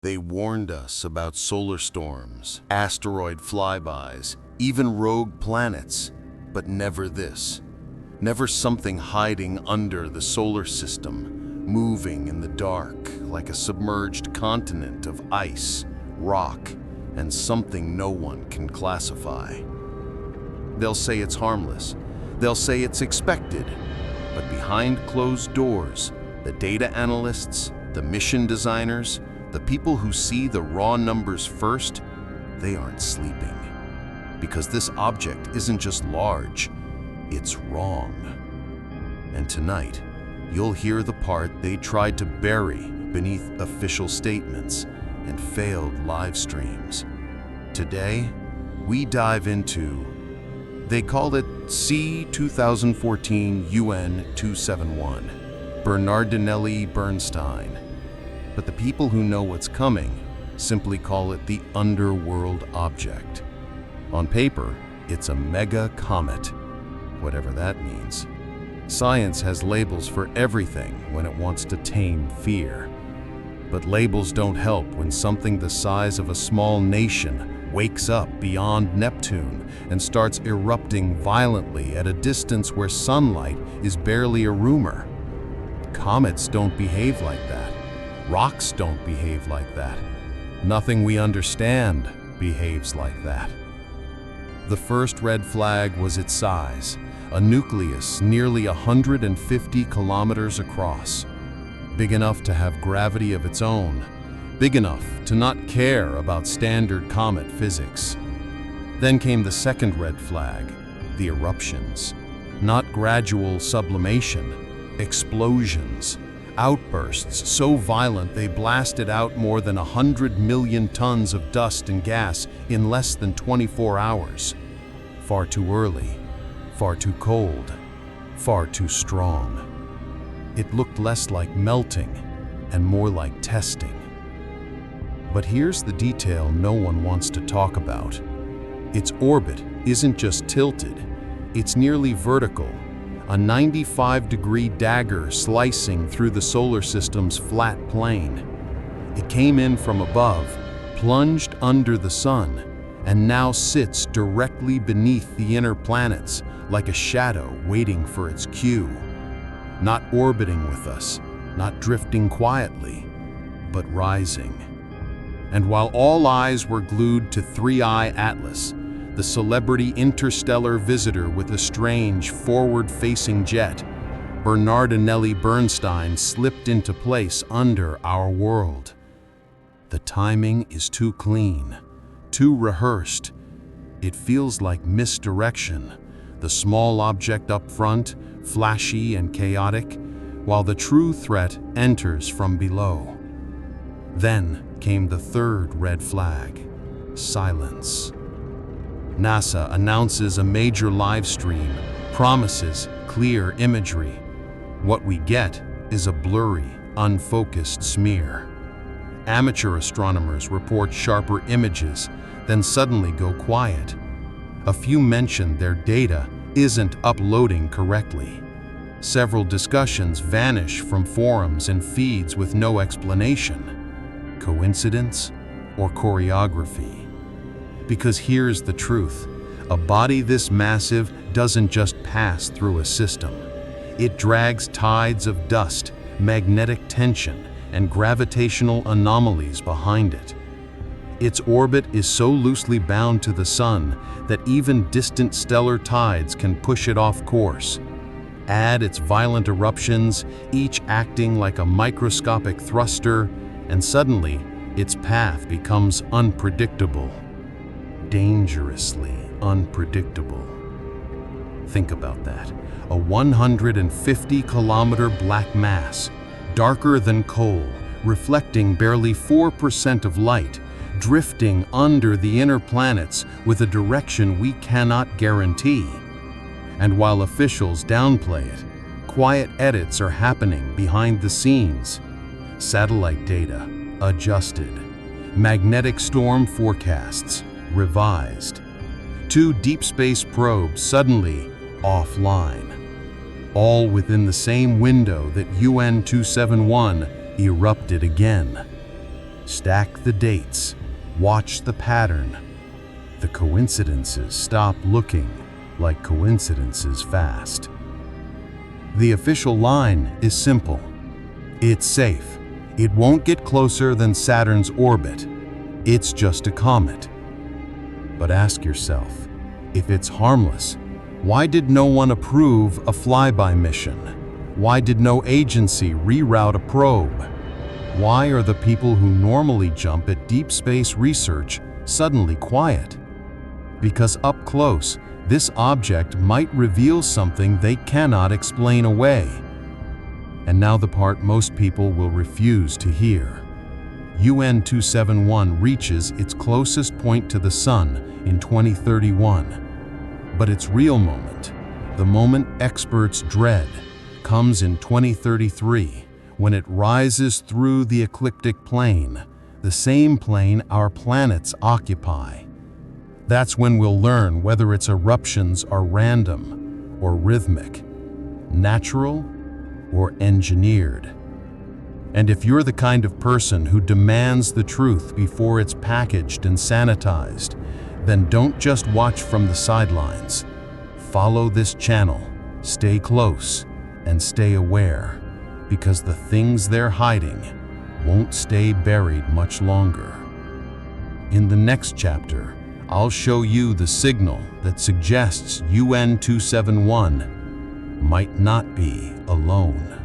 They warned us about solar storms, asteroid flybys, even rogue planets, but never this. Never something hiding under the solar system, moving in the dark like a submerged continent of ice, rock, and something no one can classify. They'll say it's harmless. They'll say it's expected. But behind closed doors, the data analysts, the mission designers, the people who see the raw numbers first, they aren't sleeping. Because this object isn't just large, it's wrong. And tonight, you'll hear the part they tried to bury beneath official statements and failed live streams. Today, we dive into, they call it C 2014 UN 271, Bernardinelli Bernstein. But the people who know what's coming simply call it the underworld object. On paper, it's a mega comet, whatever that means. Science has labels for everything when it wants to tame fear. But labels don't help when something the size of a small nation wakes up beyond Neptune and starts erupting violently at a distance where sunlight is barely a rumor. Comets don't behave like that. Rocks don't behave like that. Nothing we understand behaves like that. The first red flag was its size, a nucleus nearly 150 kilometers across. Big enough to have gravity of its own, big enough to not care about standard comet physics. Then came the second red flag, the eruptions. Not gradual sublimation, explosions, outbursts so violent they blasted out more than 100 million tons of dust and gas in less than 24 hours. Far too early, far too cold, far too strong. It looked less like melting and more like testing. But here's the detail no one wants to talk about. Its orbit isn't just tilted, it's nearly vertical, a 95-degree dagger slicing through the solar system's flat plane. It came in from above, plunged under the sun, and now sits directly beneath the inner planets like a shadow waiting for its cue. Not orbiting with us, not drifting quietly, but rising. And while all eyes were glued to 3i Atlas, the celebrity interstellar visitor with a strange forward-facing jet, Bernardinelli Bernstein slipped into place under our world. The timing is too clean, too rehearsed. It feels like misdirection. The small object up front, flashy and chaotic, while the true threat enters from below. Then came the third red flag, silence. NASA announces a major live stream, promises clear imagery. What we get is a blurry, unfocused smear. Amateur astronomers report sharper images, then suddenly go quiet. A few mention their data isn't uploading correctly. Several discussions vanish from forums and feeds with no explanation. Coincidence or choreography? Because here's the truth. A body this massive doesn't just pass through a system. It drags tides of dust, magnetic tension, and gravitational anomalies behind it. Its orbit is so loosely bound to the sun that even distant stellar tides can push it off course. Add its violent eruptions, each acting like a microscopic thruster, and suddenly its path becomes unpredictable. Dangerously unpredictable. Think about that. A 150-kilometer black mass, darker than coal, reflecting barely 4% of light, drifting under the inner planets with a direction we cannot guarantee. And while officials downplay it, quiet edits are happening behind the scenes. Satellite data adjusted. Magnetic storm forecasts revised. 2 deep space probes suddenly offline. All within the same window that UN 271 erupted again. Stack the dates, watch the pattern. The coincidences stop looking like coincidences fast. The official line is simple. It's safe. It won't get closer than Saturn's orbit. It's just a comet. But ask yourself, if it's harmless, why did no one approve a flyby mission? Why did no agency reroute a probe? Why are the people who normally jump at deep space research suddenly quiet? Because up close, this object might reveal something they cannot explain away. And now the part most people will refuse to hear. UN 271 reaches its closest point to the Sun in 2031. But its real moment, the moment experts dread, comes in 2033, when it rises through the ecliptic plane, the same plane our planets occupy. That's when we'll learn whether its eruptions are random or rhythmic, natural or engineered. And if you're the kind of person who demands the truth before it's packaged and sanitized, then don't just watch from the sidelines. Follow this channel, stay close, and stay aware, because the things they're hiding won't stay buried much longer. In the next chapter, I'll show you the signal that suggests UN 271 might not be alone.